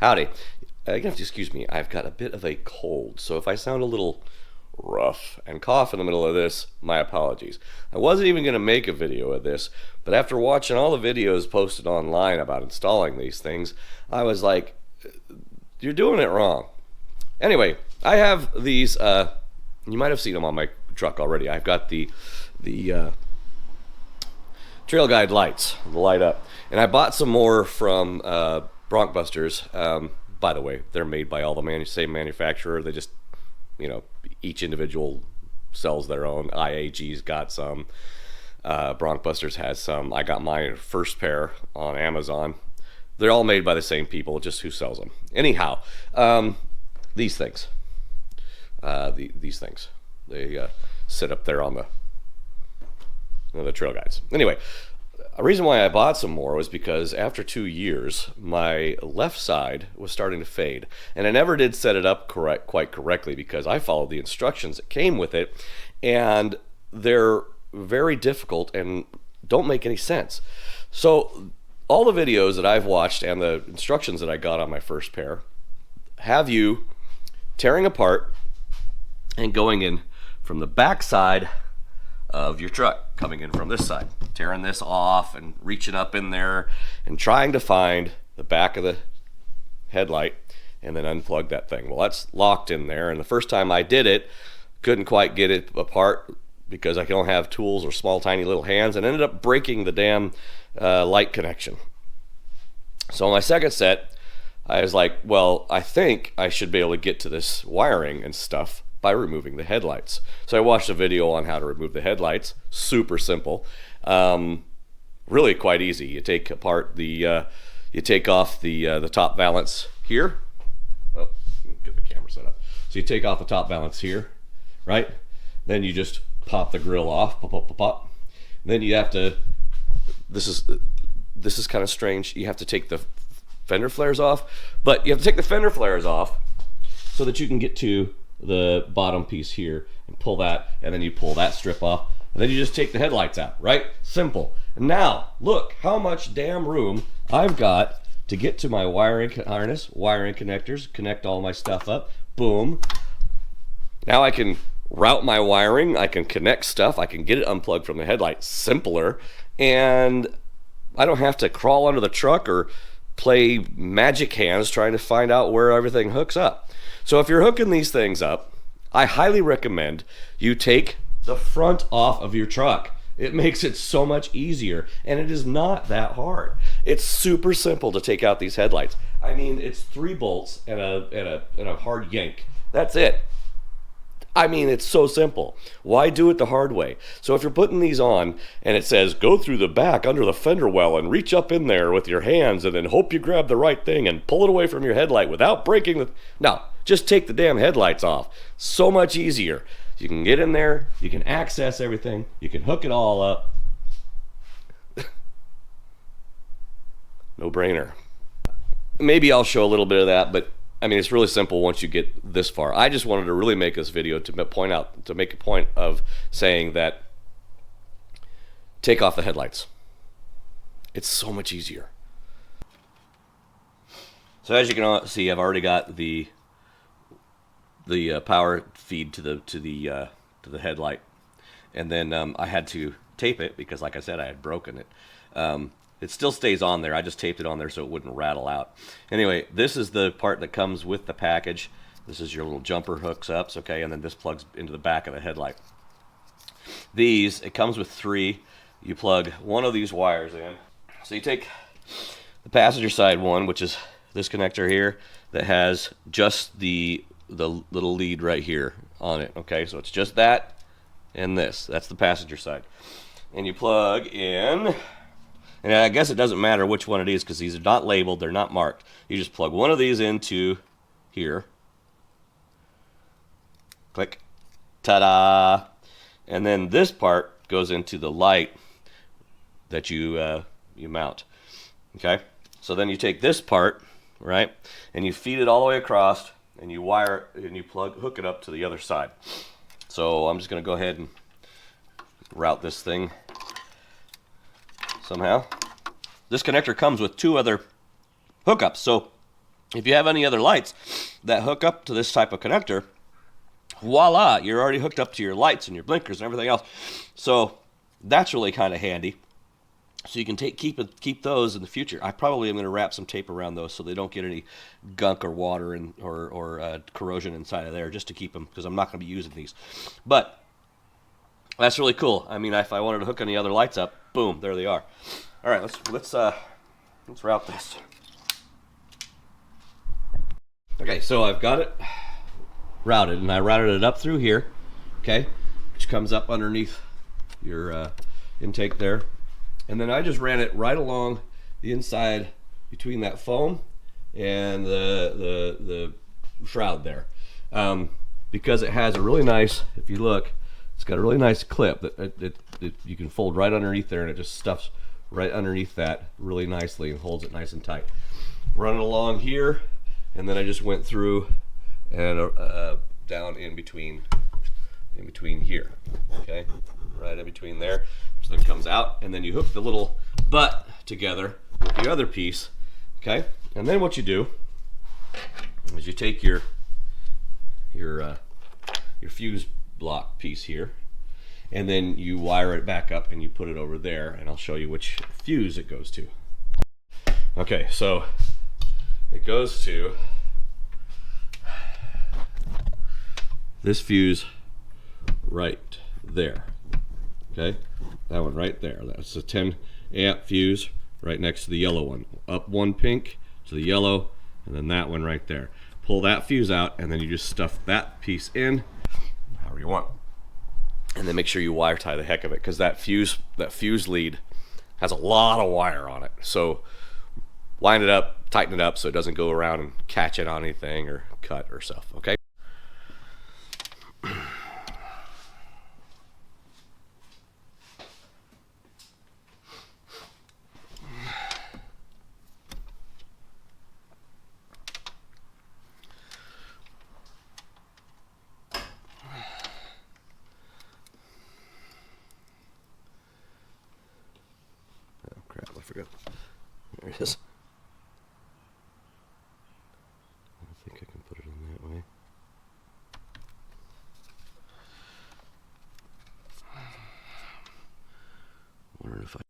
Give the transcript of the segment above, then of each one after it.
Howdy. You have to excuse me. I've got a bit of a cold, so if I sound a little rough and cough in the middle of this, my apologies. I wasn't even going to make a video of this, but after watching all the videos posted online about installing these things, I was like, you're doing it wrong. Anyway, I have these, you might have seen them on my truck already. I've got the Trail Guide lights, the light up. And I bought some more from Bronkbusters. By the way, they're made by all the same manufacturer. They just, each individual sells their own. IAG's got some. Bronkbusters has some. I got my first pair on Amazon. They're all made by the same people, just who sells them. Anyhow, these things. These things. They sit up there on the Trail Guides. Anyway, a reason why I bought some more was because after 2 years, my left side was starting to fade. And I never did set it up quite correctly because I followed the instructions that came with it. And they're very difficult and don't make any sense. So all the videos that I've watched and the instructions that I got on my first pair have you tearing apart and going in from the back side of your truck, coming in from this side, tearing this off and reaching up in there and trying to find the back of the headlight and then unplug that thing. Well, that's locked in there, and the first time I did it, couldn't quite get it apart because I don't have tools or small tiny little hands, and ended up breaking the damn light connection. So my second set, I was like, well, I think I should be able to get to this wiring and stuff by removing the headlights. So I watched a video on how to remove the headlights. Super simple. Really quite easy. You take apart the, you take off the top valance here. Oh, get the camera set up. So you take off the top valance here, right? Then you just pop the grill off, pop, pop, pop, pop. Then you have to, this is kind of strange. You have to take the fender flares off, but you have to take the fender flares off so that you can get to the bottom piece here and pull that, and then you pull that strip off, and then you just take the headlights out, right? Simple. And now look how much damn room I've got to get to my wiring harness, wiring connectors, connect all my stuff up. Boom. Now I can route my wiring, I can connect stuff, I can get it unplugged from the headlight simpler, and I don't have to crawl under the truck or play magic hands trying to find out where everything hooks up. So if you're hooking these things up, I highly recommend you take the front off of your truck. It makes it so much easier, and it is not that hard. It's super simple to take out these headlights. I mean, it's 3 bolts and a hard yank. That's it. I mean, it's so simple. Why do it the hard way? So if you're putting these on and it says, go through the back under the fender well and reach up in there with your hands and then hope you grab the right thing and pull it away from your headlight without breaking the... No, just take the damn headlights off. So much easier. You can get in there, you can access everything, you can hook it all up. No brainer. Maybe I'll show a little bit of that, but I mean, it's really simple once you get this far. I just wanted to really make this video to make a point of saying that take off the headlights. It's so much easier. So as you can see, I've already got the power feed to the headlight, and then I had to tape it because, like I said, I had broken it. It still stays on there. I just taped it on there so it wouldn't rattle out. Anyway, this is the part that comes with the package. This is your little jumper hooks up, okay, and then this plugs into the back of the headlight. These, it comes with 3. You plug one of these wires in. So you take the passenger side one, which is this connector here, that has just the little lead right here on it, okay? So it's just that and this. That's the passenger side. And you plug in... And I guess it doesn't matter which one it is because these are not labeled, they're not marked. You just plug one of these into here. Click. Ta-da! And then this part goes into the light that you mount. Okay? So then you take this part, right, and you feed it all the way across, and you wire it, and you hook it up to the other side. So I'm just going to go ahead and route this thing somehow. This connector comes with 2 other hookups, so If you have any other lights that hook up to this type of connector, voila, you're already hooked up to your lights and your blinkers and everything else. So that's really kind of handy. So you can keep those in the future. I probably am going to wrap some tape around those so they don't get any gunk or water or corrosion inside of there, just to keep them, because I'm not going to be using these. But that's really cool. I mean, if I wanted to hook any other lights up, boom, there they are. All right, let's route this. Okay, so I've got it routed, and I routed it up through here, okay, which comes up underneath your intake there. And then I just ran it right along the inside between that foam and the shroud there, because it has a really nice, if you look, it's got a really nice clip that you can fold right underneath there, and it just stuffs right underneath that really nicely and holds it nice and tight. Run it along here, and then I just went through and down in between here, okay, right in between there, which then comes out, and then you hook the little butt together with the other piece, okay, and then what you do is you take your fuse block piece here, and then you wire it back up and you put it over there, and I'll show you which fuse it goes to. Okay, so it goes to this fuse right there, okay, that one right there. That's a 10 amp fuse right next to the yellow one. Up one pink to the yellow, and then that one right there. Pull that fuse out, and then you just stuff that piece in however you want, and then make sure you wire tie the heck of it, because that fuse lead has a lot of wire on it. So line it up, tighten it up so it doesn't go around and catch it on anything or cut or stuff, okay? I forgot. There it is. I think I can put it in that way. Wonder if I...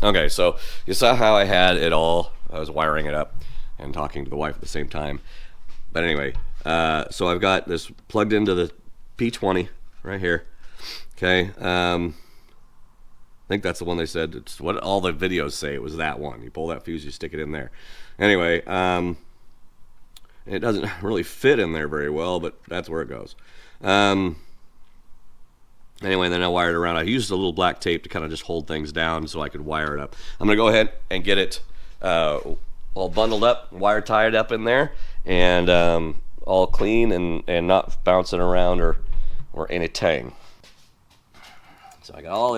Okay, so you saw how I had it all. I was wiring it up and talking to the wife at the same time. But anyway, so I've got this plugged into the P20 right here. Okay, I think that's the one they said. It's what all the videos say. It was that one. You pull that fuse, you stick it in there. Anyway, it doesn't really fit in there very well, but that's where it goes. Anyway, then I wired it around. I used a little black tape to kind of just hold things down so I could wire it up. I'm gonna go ahead and get it all bundled up, wire tied up in there, and all clean and not bouncing around or anything. So I got all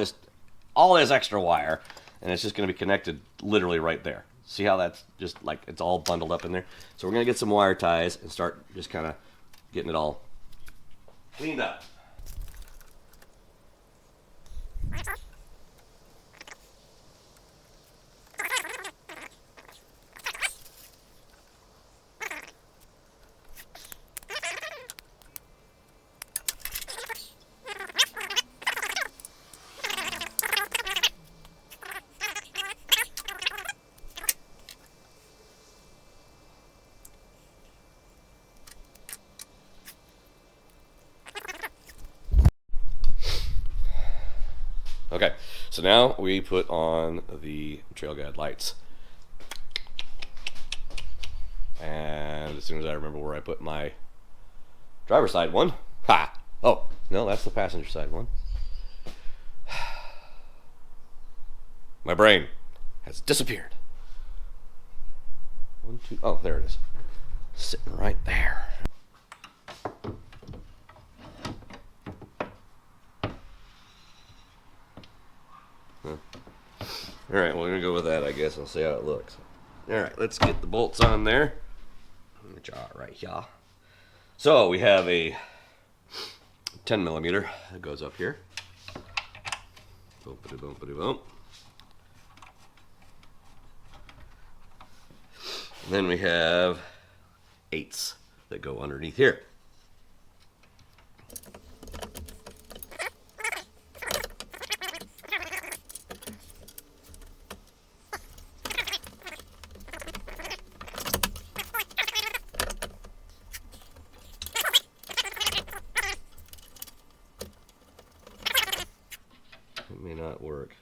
this extra wire, and it's just going to be connected literally right there. See how that's just like it's all bundled up in there? So we're going to get some wire ties and start just kind of getting it all cleaned up. Okay, so now we put on the trail guide lights. And as soon as I remember where I put my driver's side one, ha! Oh, no, that's the passenger side one. My brain has disappeared. One, two, oh, there it is. Sitting right there. Alright, well, we're going to go with that, I guess, and see how it looks. Alright, let's get the bolts on there, which are right here. So, we have a 10 millimeter that goes up here. Boom, boom, boom. Then we have 8s that go underneath here. It may not work.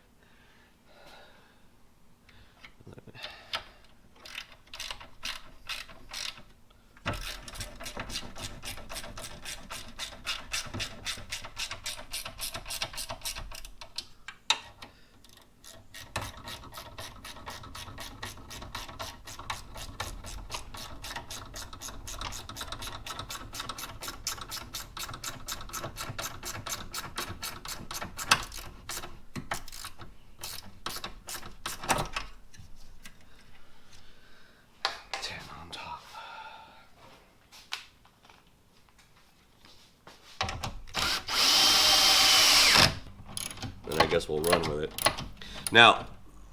I guess we'll run with it. Now,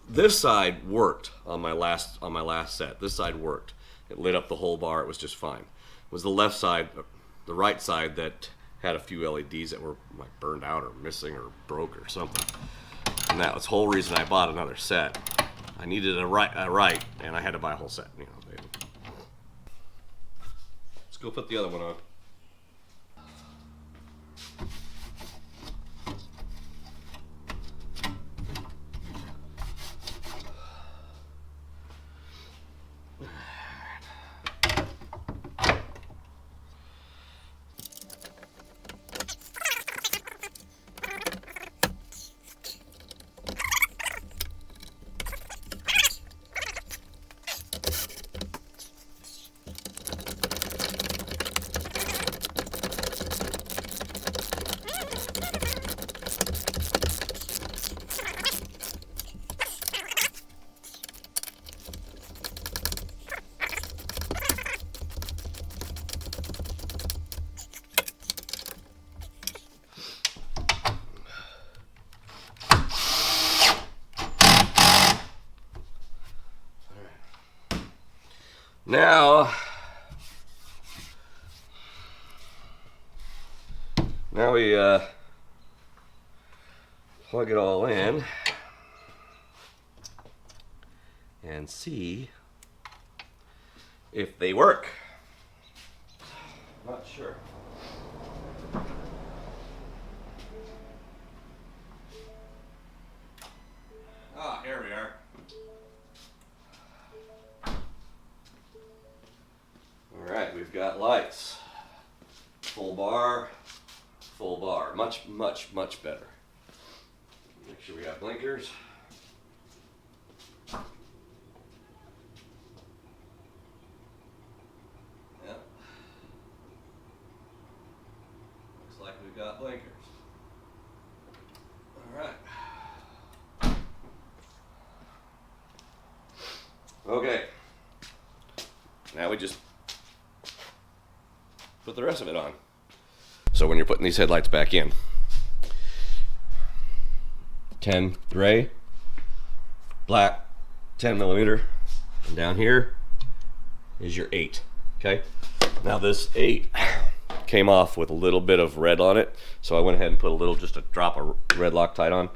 this side worked on my last set. This side worked. It lit up the whole bar. It was just fine. It was the left side, the right side that had a few LEDs that were like burned out or missing or broke or something. And that was the whole reason I bought another set. I needed a right, and I had to buy a whole set. You know, baby. Let's go put the other one on. Now we plug it all in and see if they work. Not sure. Ah, here we are. All right, we've got lights. Full bar. Full bar. Much, much, much better. Make sure we have blinkers. Yep. Looks like we've got blinkers. All right. Okay. Now we just put the rest of it on. So when you're putting these headlights back in, 10 gray, black, 10 millimeter, and down here is your 8. Okay. Now this 8 came off with a little bit of red on it, so I went ahead and put just a drop of red Loctite on,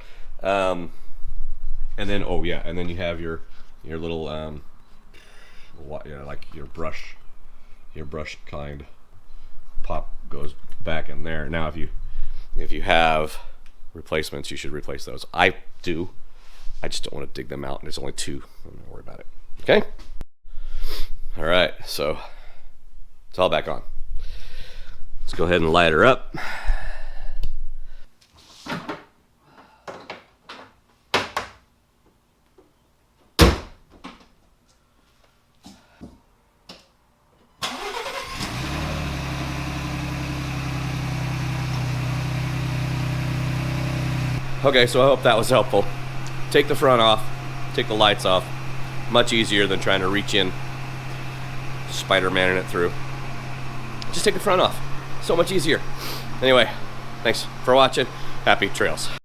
and then and then you have your little like your brush kind. Pop goes back in there. Now if you have replacements, you should replace those. I do. I just don't want to dig them out, and there's only 2. I'm not worried about it. Okay? All right, so it's all back on. Let's go ahead and light her up. Okay, so I hope that was helpful. Take the front off, take the lights off. Much easier than trying to reach in, Spider-Man-ing it through. Just take the front off. So much easier. Anyway, Thanks for watching. Happy trails.